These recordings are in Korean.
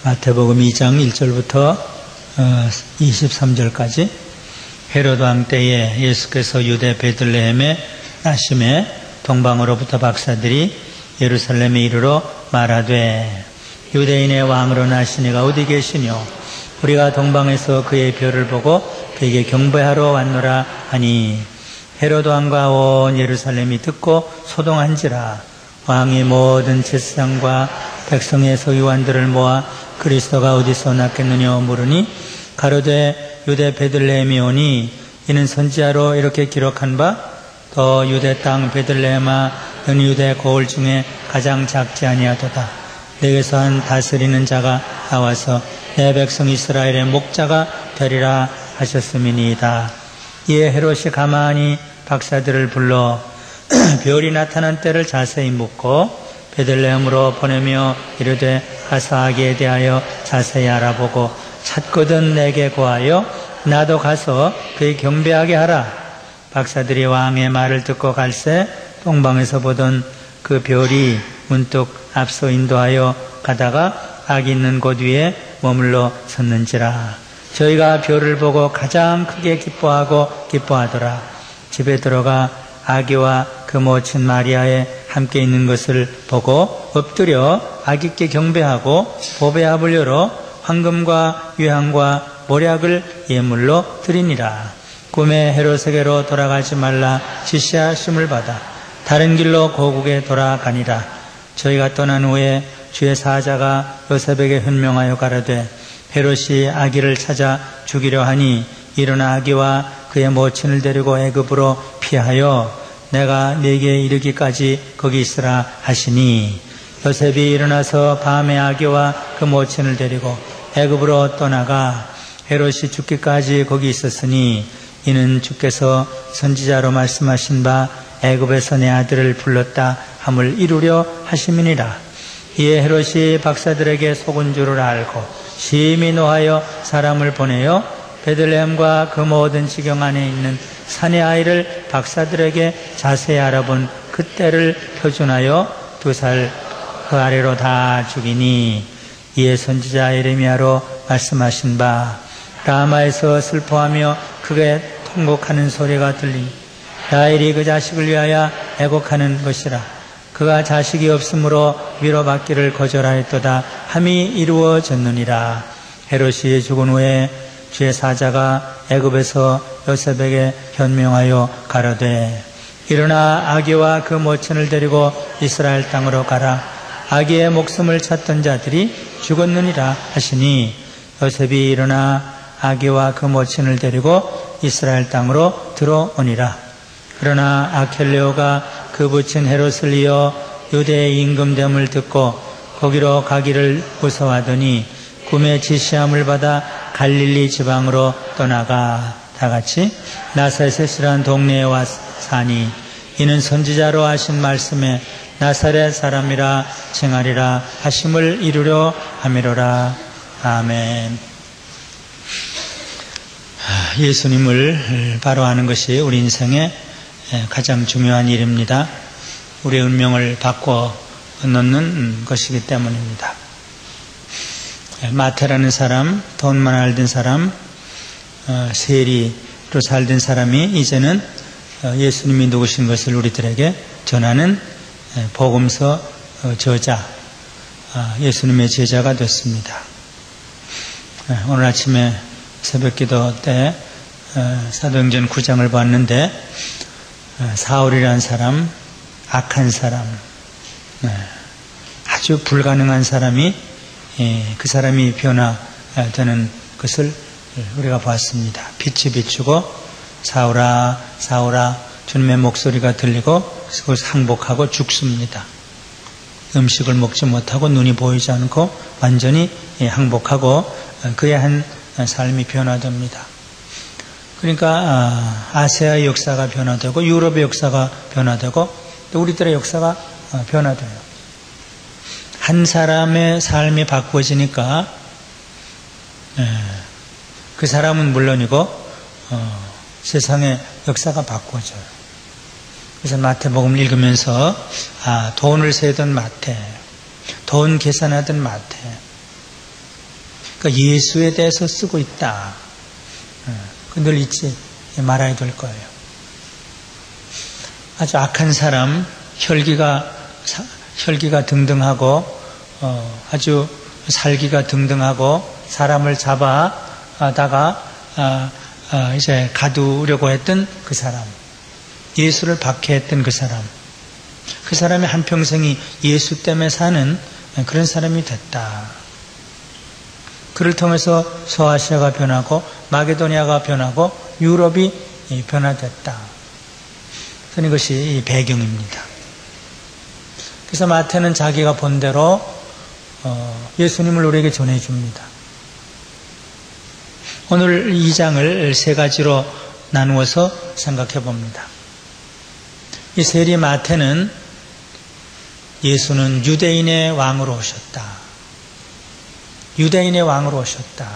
마태복음 2장 1절부터 23절까지 헤롯 왕 때에 예수께서 유대 베들레헴에 나심에 동방으로부터 박사들이 예루살렘에 이르러 말하되 유대인의 왕으로 나신 이가 어디 계시뇨? 우리가 동방에서 그의 별을 보고 그에게 경배하러 왔노라 하니 헤롯 왕과 온 예루살렘이 듣고 소동한지라. 왕이 모든 제사장과 백성의 서기관들을 모아 그리스도가 어디서 났겠느냐 물으니 가로되 유대 베들레헴이 오니 이는 선지자로 이렇게 기록한 바 또 유대 땅 베들레헴아 너는 유대 고을 중에 가장 작지 아니하도다. 내게서 한 다스리는 자가 나와서 내 백성 이스라엘의 목자가 되리라 하셨음이니이다. 이에 헤롯이 가만히 박사들을 불러 별이 나타난 때를 자세히 묻고 베들레헴으로 보내며 이르되 가서 아기에 대하여 자세히 알아보고 찾거든 내게 고하여 나도 가서 그의 경배하게 하라. 박사들이 왕의 말을 듣고 갈새 동방에서 보던 그 별이 문득 앞서 인도하여 가다가 아기 있는 곳 위에 머물러 섰는지라. 저희가 별을 보고 가장 크게 기뻐하더라. 집에 들어가 아기와 그 모친 마리아에 함께 있는 것을 보고 엎드려 아기께 경배하고 보배합을 열어 황금과 유향과 모략을 예물로 드리니라. 꿈에 헤롯에게로 돌아가지 말라 지시하심을 받아 다른 길로 고국에 돌아가니라. 저희가 떠난 후에 주의 사자가 요셉에게 현명하여 가라되 헤롯이 아기를 찾아 죽이려 하니 일어나 아기와 그의 모친을 데리고 애굽으로 피하여 내가 네게 이르기까지 거기 있으라 하시니 요셉이 일어나서 밤에 아기와 그 모친을 데리고 애굽으로 떠나가 헤롯이 죽기까지 거기 있었으니 이는 주께서 선지자로 말씀하신 바 애굽에서 내 아들을 불렀다 함을 이루려 하심이니라. 이에 헤롯이 박사들에게 속은 줄을 알고 심히 노하여 사람을 보내어 베들레헴과 그 모든 지경 안에 있는 산의 아이를 박사들에게 자세히 알아본 그때를 표준하여 2살 그 아래로 다 죽이니 이에 선지자 예레미야로 말씀하신 바 라마에서 슬퍼하며 크게 통곡하는 소리가 들리니 라헬이 그 자식을 위하여 애곡하는 것이라. 그가 자식이 없으므로 위로받기를 거절하였도다 함이 이루어졌느니라. 헤롯이 죽은 후에 주의 사자가 애굽에서 요셉에게 현명하여 가로되 일어나 아기와 그 모친을 데리고 이스라엘 땅으로 가라. 아기의 목숨을 찾던 자들이 죽었느니라 하시니 요셉이 일어나 아기와 그 모친을 데리고 이스라엘 땅으로 들어오니라. 그러나 아켈레오가 그 부친 헤롯을 이어 유대의 임금됨을 듣고 거기로 가기를 무서워하더니 꿈의 지시함을 받아 갈릴리 지방으로 떠나가 다같이 나사렛이라는 동네에 와 사니 이는 선지자로 하신 말씀에 나사렛 사람이라 칭하리라 하심을 이루려 함이로라. 아멘. 예수님을 바로 아는 것이 우리 인생의 가장 중요한 일입니다. 우리의 운명을 바꿔 놓는 것이기 때문입니다. 마태라는 사람, 돈만 알던 사람, 세리로 살던 사람이 이제는 예수님이 누구신 것을 우리들에게 전하는 복음서 저자, 예수님의 제자가 됐습니다. 오늘 아침에 새벽기도 때 사도행전 9장을 봤는데 사울이라는 사람, 악한 사람, 아주 불가능한 사람이 그 사람이 변화되는 것을 우리가 봤습니다. 빛이 비추고 사울아 사울아 주님의 목소리가 들리고 그것을 항복하고 죽습니다. 음식을 먹지 못하고 눈이 보이지 않고 완전히 항복하고 그의 한 삶이 변화됩니다. 그러니까 아시아의 역사가 변화되고 유럽의 역사가 변화되고 또 우리들의 역사가 변화돼요. 한 사람의 삶이 바꾸어지니까 그 사람은 물론이고 세상의 역사가 바꾸어져요. 그래서 마태복음 읽으면서 돈을 세던 마태, 돈 계산하던 마태, 그러니까 예수에 대해서 쓰고 있다. 늘 잊지 말아야 될 거예요. 아주 악한 사람, 혈기가 등등하고 아주 살기가 등등하고 사람을 잡아다가 이제 가두려고 했던 그 사람, 예수를 박해했던 그 사람의 한평생이 예수 때문에 사는 그런 사람이 됐다. 그를 통해서 소아시아가 변하고 마게도니아가 변하고 유럽이 변화됐다. 그런 것이 배경입니다. 그래서 마태는 자기가 본 대로 예수님을 우리에게 전해줍니다. 오늘 이 장을 세 가지로 나누어서 생각해 봅니다. 이 세리 마태는 예수는 유대인의 왕으로 오셨다. 유대인의 왕으로 오셨다.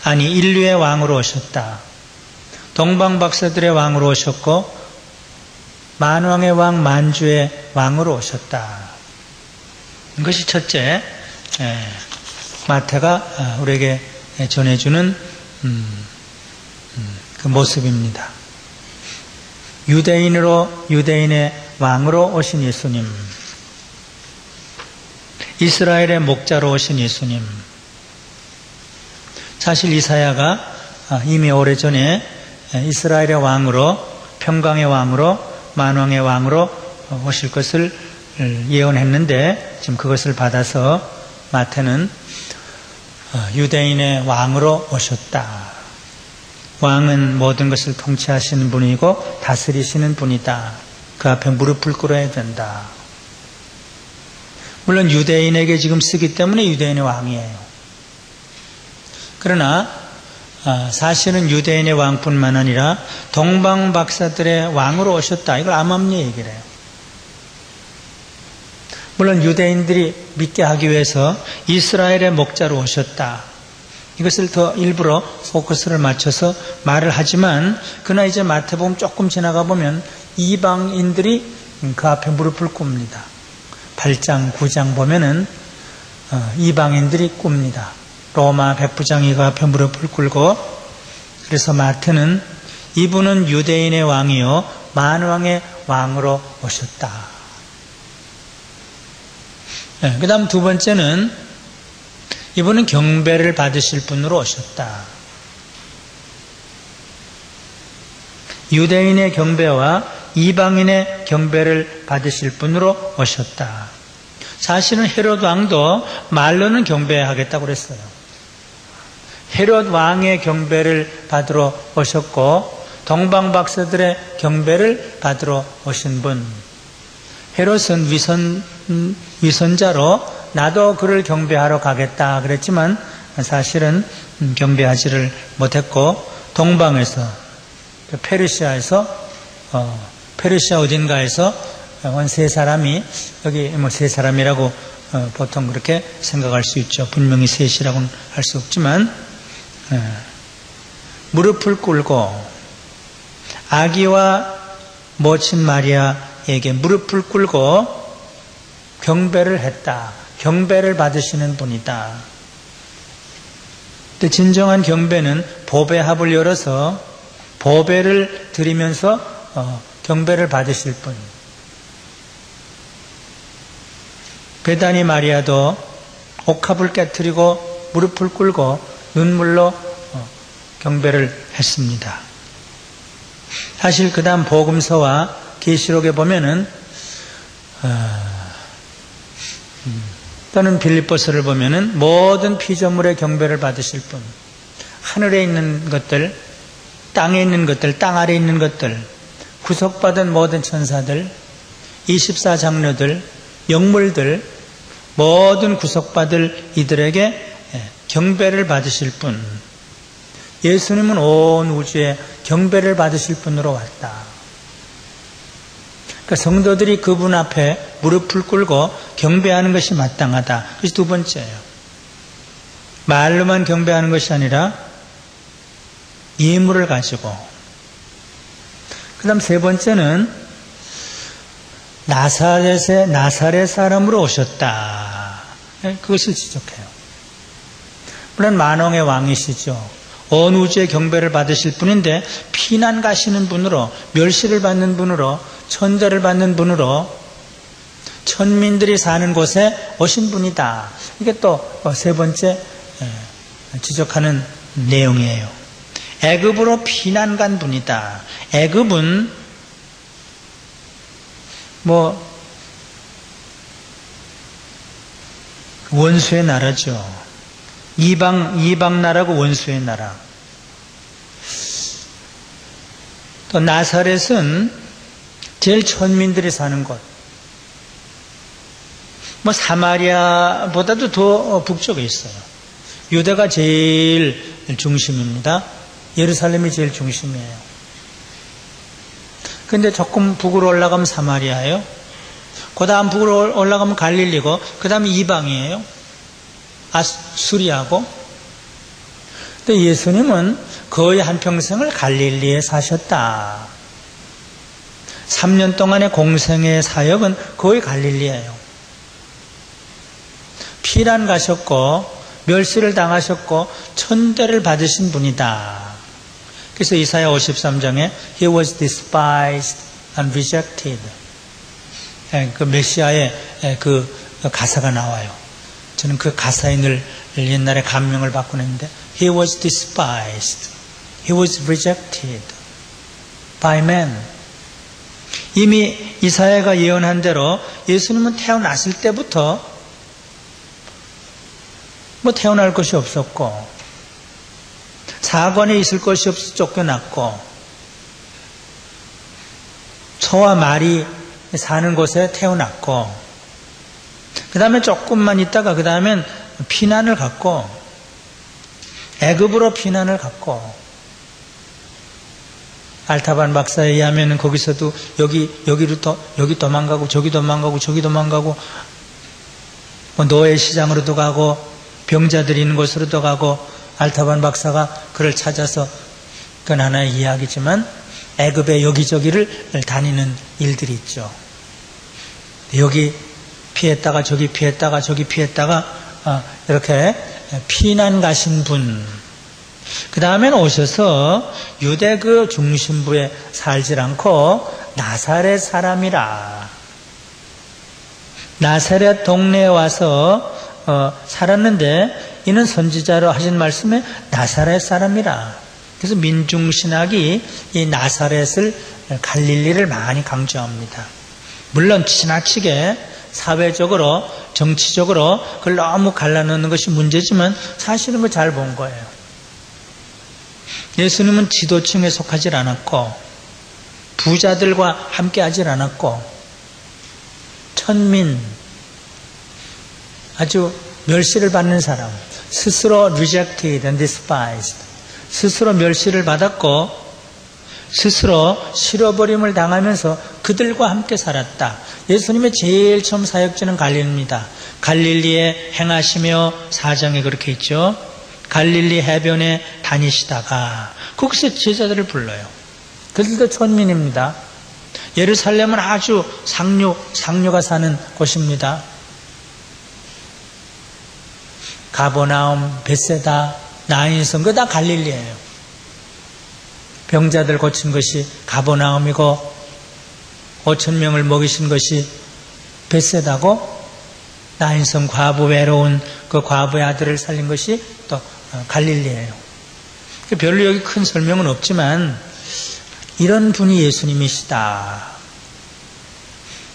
아니, 인류의 왕으로 오셨다. 동방박사들의 왕으로 오셨고 만왕의 왕, 만주의 왕으로 오셨다. 이것이 첫째 마태가 우리에게 전해주는 그 모습입니다. 유대인의 왕으로 오신 예수님, 이스라엘의 목자로 오신 예수님. 사실 이사야가 이미 오래전에 이스라엘의 왕으로, 평강의 왕으로, 만왕의 왕으로 오실 것을 예언했는데 지금 그것을 받아서 마태는 유대인의 왕으로 오셨다. 왕은 모든 것을 통치하시는 분이고 다스리시는 분이다. 그 앞에 무릎을 꿇어야 된다. 물론 유대인에게 지금 쓰기 때문에 유대인의 왕이에요. 그러나 사실은 유대인의 왕뿐만 아니라 동방박사들의 왕으로 오셨다. 이걸 암암리 얘기를 해요. 물론 유대인들이 믿게 하기 위해서 이스라엘의 목자로 오셨다. 이것을 더 일부러 포커스를 맞춰서 말을 하지만 그러나 이제 마태복음 조금 지나가 보면 이방인들이 그 앞에 무릎을 꿇습니다. 8장, 9장 보면은 이방인들이 꿇습니다. 로마 백부장이 그 앞에 무릎을 꿇고, 그래서 마태는 이분은 유대인의 왕이요 만왕의 왕으로 오셨다. 그 다음 두 번째는 이분은 경배를 받으실 분으로 오셨다. 유대인의 경배와 이방인의 경배를 받으실 분으로 오셨다. 사실은 헤롯 왕도 말로는 경배하겠다고 그랬어요. 헤롯 왕의 경배를 받으러 오셨고 동방박사들의 경배를 받으러 오신 분. 헤롯은 위선자로 나도 그를 경배하러 가겠다 그랬지만 사실은 경배하지를 못했고 동방에서 페르시아 어딘가에서 온 세 사람이, 여기 뭐 세 사람이라고 보통 그렇게 생각할 수 있죠. 분명히 셋이라고는 할 수 없지만 무릎을 꿇고 아기와 모친 마리아에게 무릎을 꿇고 경배를 했다. 경배를 받으시는 분이다. 근데 진정한 경배는 보배합을 열어서 보배를 드리면서 경배를 받으실 분. 베다니 마리아도 옥합을 깨뜨리고 무릎을 꿇고 눈물로 경배를 했습니다. 사실 그 다음 복음서와 계시록에 보면은 또는 빌립보서를 보면은 모든 피조물의 경배를 받으실 분, 하늘에 있는 것들, 땅에 있는 것들, 땅 아래에 있는 것들, 구속받은 모든 천사들, 24장로들, 영물들, 모든 구속받을 이들에게 경배를 받으실 분. 예수님은 온 우주에 경배를 받으실 분으로 왔다. 그러니까 성도들이 그분 앞에 무릎을 꿇고 경배하는 것이 마땅하다. 그것이 두 번째예요. 말로만 경배하는 것이 아니라 예물을 가지고. 그 다음 세 번째는 나사렛 사람으로 오셨다. 그것을 지적해요. 물론 만왕의 왕이시죠. 온 우주의 경배를 받으실 분인데 피난 가시는 분으로, 멸시를 받는 분으로, 천대를 받는 분으로 천민들이 사는 곳에 오신 분이다. 이게 또 세 번째 지적하는 내용이에요. 애굽으로 피난 간 분이다. 애굽은 원수의 나라죠. 이방 나라고 원수의 나라. 또 나사렛은 제일 천민들이 사는 곳. 사마리아보다도 더 북쪽에 있어요. 유대가 제일 중심입니다. 예루살렘이 제일 중심이에요. 근데 조금 북으로 올라가면 사마리아예요. 그 다음 북으로 올라가면 갈릴리고, 그 다음에 이방이에요. 수리하고. 근데 예수님은 거의 한평생을 갈릴리에 사셨다. 3년 동안의 공생의 사역은 거의 갈릴리예요. 피난 가셨고 멸시를 당하셨고 천대를 받으신 분이다. 그래서 이사야 53장에 He was despised and rejected. 그 메시아의 그 가사가 나와요. 저는 그 가사에 늘 옛날에 감명을 받곤 했는데 He was despised. He was rejected by man. 이미 이사야가 예언한 대로 예수님은 태어났을 때부터 태어날 것이 없었고 사관에 있을 것이 없어 쫓겨났고 소와 말이 사는 곳에 태어났고 그 다음에 조금만 있다가 그 다음엔 피난을 갔고 애굽으로 피난을 갔고 알타반 박사에 의하면 거기서도 여기 도망가고 저기 도망가고 저기 도망가고 노예 시장으로도 가고 병자들이 있는 곳으로도 가고 알타반 박사가 그를 찾아서 그건 하나의 이야기지만 애굽의 여기저기를 다니는 일들이 있죠. 여기 피했다가 저기 피했다가 저기 피했다가 이렇게 피난 가신 분. 그 다음에는 오셔서 유대 그 중심부에 살질 않고 나사렛 사람이라. 나사렛 동네에 와서 살았는데 이는 선지자로 하신 말씀에 나사렛 사람이라. 그래서 민중신학이 이 나사렛을 갈릴리를 많이 강조합니다. 물론 지나치게 사회적으로 정치적으로 그걸 너무 갈라놓는 것이 문제지만 사실은 그거 잘 본 거예요. 예수님은 지도층에 속하지 않았고 부자들과 함께 하질 않았고 천민 아주 멸시를 받는 사람 스스로 rejected and despised 스스로 멸시를 받았고 스스로 실어버림을 당하면서 그들과 함께 살았다. 예수님의 제일 처음 사역지는 갈릴리입니다. 갈릴리에 행하시며 4장에 그렇게 있죠. 갈릴리 해변에 다니시다가 거기서 제자들을 불러요. 그들도 천민입니다. 예루살렘은 아주 상류가 사는 곳입니다. 가버나움, 벳세다, 나인성 그거 다 갈릴리예요. 병자들 고친 것이 가버나움이고 5,000명을 먹이신 것이 벳세다고 나인성 과부 외로운 그 과부의 아들을 살린 것이 또 갈릴리예요. 별로 여기 큰 설명은 없지만 이런 분이 예수님이시다.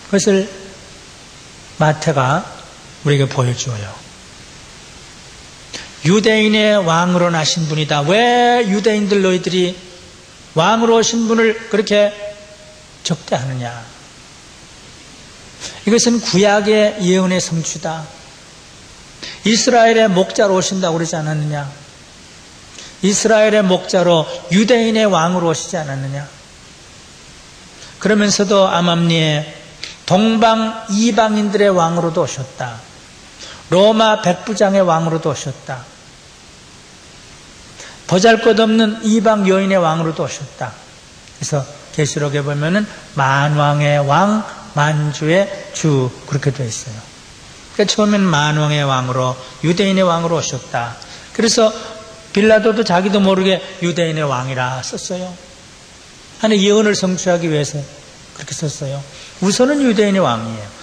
그것을 마태가 우리에게 보여줘요. 유대인의 왕으로 나신 분이다. 왜 유대인들 너희들이 왕으로 오신 분을 그렇게 적대하느냐. 이것은 구약의 예언의 성취다. 이스라엘의 목자로 오신다고 그러지 않았느냐. 이스라엘의 목자로 유대인의 왕으로 오시지 않았느냐. 그러면서도 암암리에 동방 이방인들의 왕으로도 오셨다. 로마 백부장의 왕으로도 오셨다. 보잘것없는 이방 여인의 왕으로도 오셨다. 그래서 계시록에 보면은 만왕의 왕, 만주의 주 그렇게 되어 있어요. 그러니까 처음엔 만왕의 왕으로 유대인의 왕으로 오셨다. 그래서 빌라도도 자기도 모르게 유대인의 왕이라 썼어요. 하나의 예언을 성취하기 위해서 그렇게 썼어요. 우선은 유대인의 왕이에요.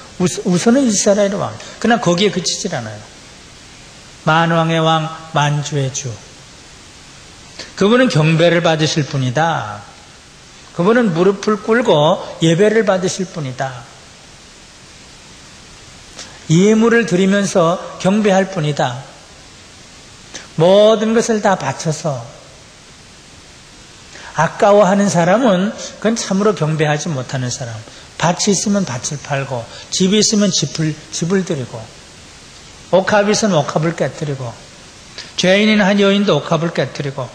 우선은 이스라엘의 왕. 그러나 거기에 그치질 않아요. 만왕의 왕, 만주의 주. 그분은 경배를 받으실 분이다. 그분은 무릎을 꿇고 예배를 받으실 분이다. 예물을 드리면서 경배할 뿐이다. 모든 것을 다 바쳐서 아까워하는 사람은 그건 참으로 경배하지 못하는 사람. 밭이 있으면 밭을 팔고 집이 있으면 집을 드리고 옥합이 있으면 옥합을 깨뜨리고 죄인인 한 여인도 옥합을 깨뜨리고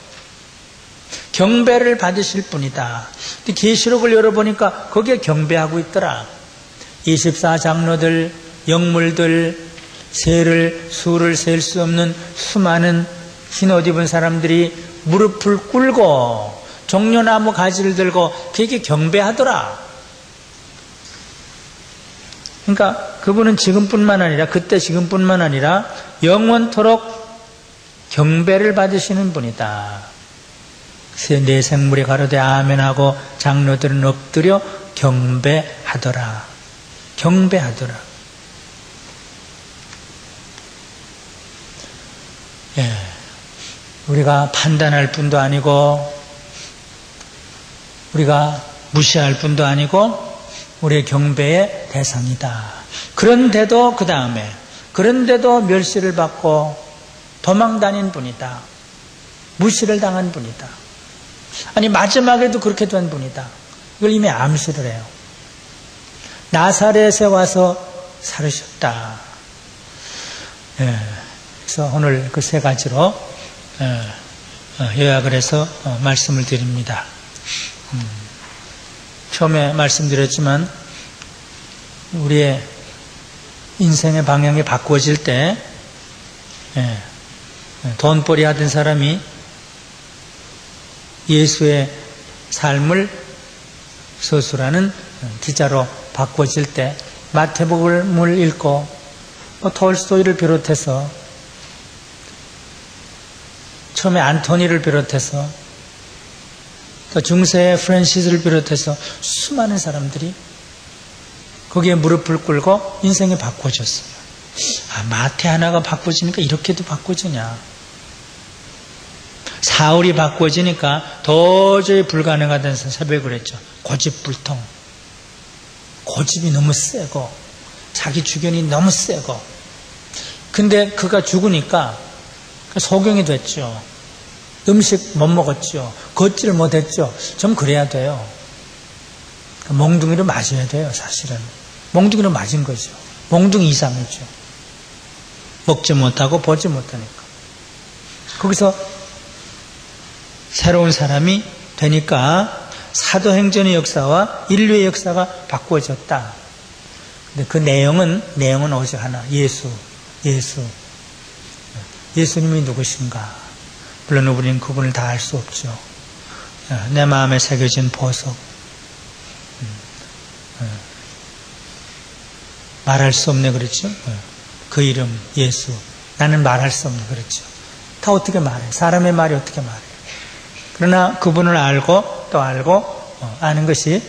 경배를 받으실 분이다. 계시록을 열어보니까 거기에 경배하고 있더라. 24장로들, 영물들, 수를 셀 수 없는 수많은 흰옷 입은 사람들이 무릎을 꿇고 종려나무 가지를 들고 그에게 경배하더라. 그러니까 그분은 지금뿐만 아니라 그때 지금뿐만 아니라 영원토록 경배를 받으시는 분이다. 내 생물이 가로되 아멘하고 장로들은 엎드려 경배하더라. 경배하더라. 예, 우리가 판단할 뿐도 아니고 우리가 무시할 뿐도 아니고 우리의 경배의 대상이다. 그런데도 그 다음에 그런데도 멸시를 받고 도망다닌 분이다. 무시를 당한 분이다. 아니 마지막에도 그렇게 된 분이다. 이걸 이미 암시를 해요. 나사렛에 와서 살으셨다. 예, 그래서 오늘 그 세 가지로 요약을 해서 말씀을 드립니다. 처음에 말씀드렸지만 우리의 인생의 방향이 바꾸어질 때 돈벌이 하던 사람이 예수의 삶을 서술하는 기자로 바꿔질 때 마태복음을 읽고 톨스토이를 비롯해서 처음에 안토니를 비롯해서 또 중세의 프랜시스를 비롯해서 수많은 사람들이 거기에 무릎을 꿇고 인생이 바꿔졌어요. 마태 하나가 바꿔지니까 이렇게도 바꿔지냐. 사울이 바꿔지니까 도저히 불가능하다는 새벽을 했죠. 고집불통. 고집이 너무 세고 자기 주견이 너무 세고 근데 그가 죽으니까 소경이 됐죠. 음식 못 먹었죠. 걷지를 못했죠. 좀 그래야 돼요. 몽둥이로 맞아야 돼요. 사실은 몽둥이로 맞은 거죠. 몽둥이 이상이죠. 먹지 못하고 보지 못하니까. 거기서 새로운 사람이 되니까 사도행전의 역사와 인류의 역사가 바꾸어졌다. 근데 그 내용은 오직 하나. 예수. 예수님이 누구신가? 물론 우리는 그분을 다 알 수 없죠. 내 마음에 새겨진 보석. 말할 수 없네 그랬죠. 그 이름 예수. 나는 말할 수 없네 그랬죠. 다 어떻게 말해? 사람의 말이 어떻게 말해? 그러나 그분을 알고 또 알고 아는 것이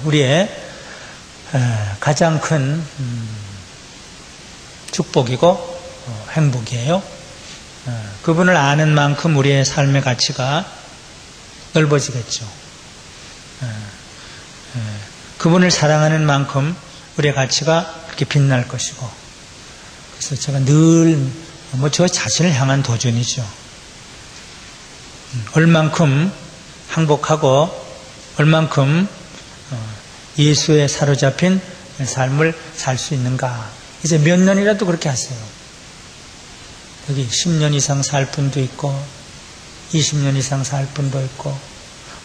우리의 가장 큰 축복이고 행복이에요. 그분을 아는 만큼 우리의 삶의 가치가 넓어지겠죠. 그분을 사랑하는 만큼 우리의 가치가 그렇게 빛날 것이고 그래서 제가 늘 저 자신을 향한 도전이죠. 얼만큼 행복하고 얼만큼 예수에 사로잡힌 삶을 살 수 있는가. 이제 몇 년이라도 그렇게 하세요. 여기 10년 이상 살 분도 있고 20년 이상 살 분도 있고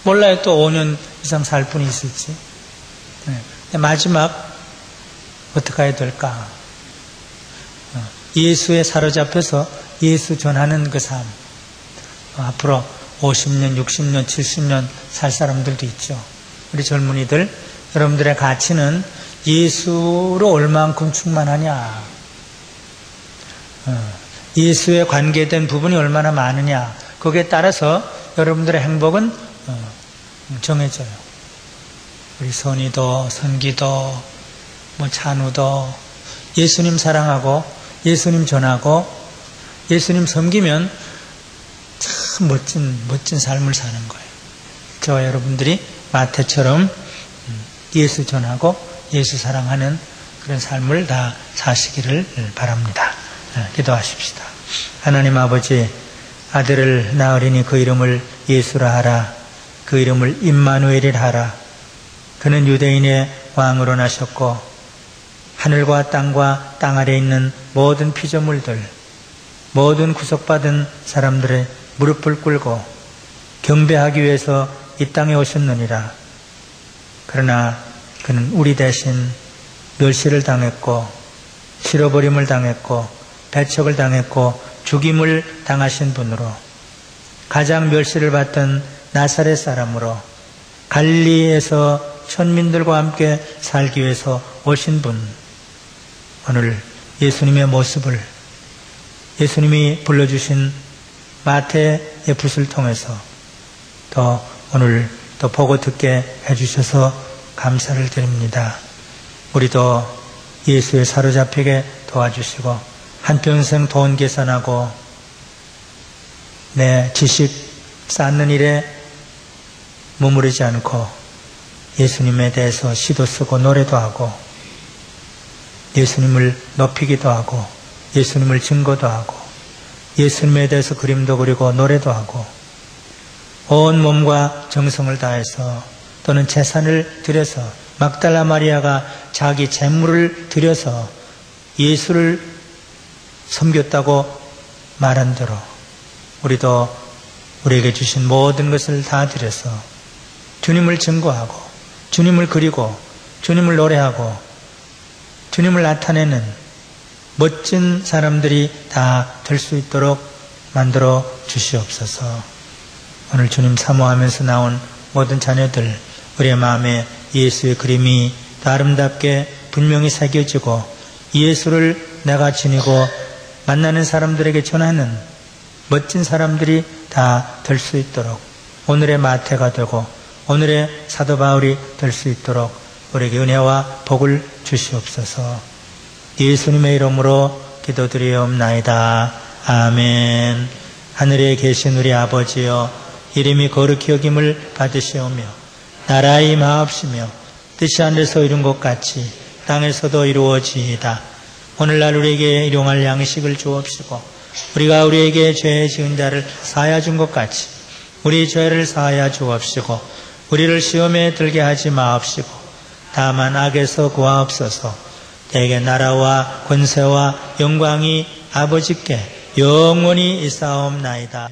몰라요. 또 5년 이상 살 분이 있을지. 마지막 어떻게 해야 될까? 예수에 사로잡혀서 예수 전하는 그 삶. 앞으로 50년, 60년, 70년 살 사람들도 있죠. 우리 젊은이들, 여러분들의 가치는 예수로 얼만큼 충만하냐. 예수에 관계된 부분이 얼마나 많으냐, 거기에 따라서 여러분들의 행복은 정해져요. 우리 선이도, 선기도, 찬우도 예수님 사랑하고 예수님 전하고 예수님 섬기면 참 멋진 삶을 사는 거예요. 저와 여러분들이 마태처럼 예수 전하고 예수 사랑하는 그런 삶을 다 사시기를 바랍니다. 기도하십시다. 하나님 아버지, 아들을 낳으리니 그 이름을 예수라 하라. 그 이름을 임마누엘이라 하라. 그는 유대인의 왕으로 나셨고 하늘과 땅과 땅 아래에 있는 모든 피조물들, 모든 구속받은 사람들의 무릎을 꿇고 경배하기 위해서 이 땅에 오셨느니라. 그러나 그는 우리 대신 멸시를 당했고 실어버림을 당했고 배척을 당했고 죽임을 당하신 분으로, 가장 멸시를 받던 나사렛 사람으로 갈릴리에서 천민들과 함께 살기 위해서 오신 분, 오늘 예수님의 모습을, 예수님이 불러주신 마태의 붓을 통해서 또 오늘 또 보고 듣게 해주셔서 감사를 드립니다. 우리도 예수에 사로잡히게 도와주시고 한평생 돈 계산하고 내 지식 쌓는 일에 머무르지 않고 예수님에 대해서 시도 쓰고 노래도 하고 예수님을 높이기도 하고 예수님을 증거도 하고 예수님에 대해서 그림도 그리고 노래도 하고 온 몸과 정성을 다해서 또는 재산을 들여서, 막달라 마리아가 자기 재물을 들여서 예수를 섬겼다고 말한 대로 우리도 우리에게 주신 모든 것을 다 들여서 주님을 증거하고 주님을 그리고 주님을 노래하고 주님을 나타내는 멋진 사람들이 다 될 수 있도록 만들어 주시옵소서. 오늘 주님 사모하면서 나온 모든 자녀들, 우리의 마음에 예수의 그림이 더 아름답게 분명히 새겨지고 예수를 내가 지니고 만나는 사람들에게 전하는 멋진 사람들이 다 될 수 있도록 오늘의 마태가 되고 오늘의 사도 바울이 될 수 있도록 우리에게 은혜와 복을 주시옵소서. 예수님의 이름으로 기도드리옵나이다. 아멘. 하늘에 계신 우리 아버지여, 이름이 거룩히 여김을 받으시오며 나라의 임하옵시며 뜻이 하늘에서 이룬 것 같이 땅에서도 이루어지이다. 오늘날 우리에게 일용할 양식을 주옵시고 우리가 우리에게 죄 지은 자를 사하여 준 것 같이 우리 죄를 사하여 주옵시고 우리를 시험에 들게 하지 마옵시고 다만 악에서 구하옵소서. 대개 나라와 권세와 영광이 아버지께 영원히 있사옵나이다.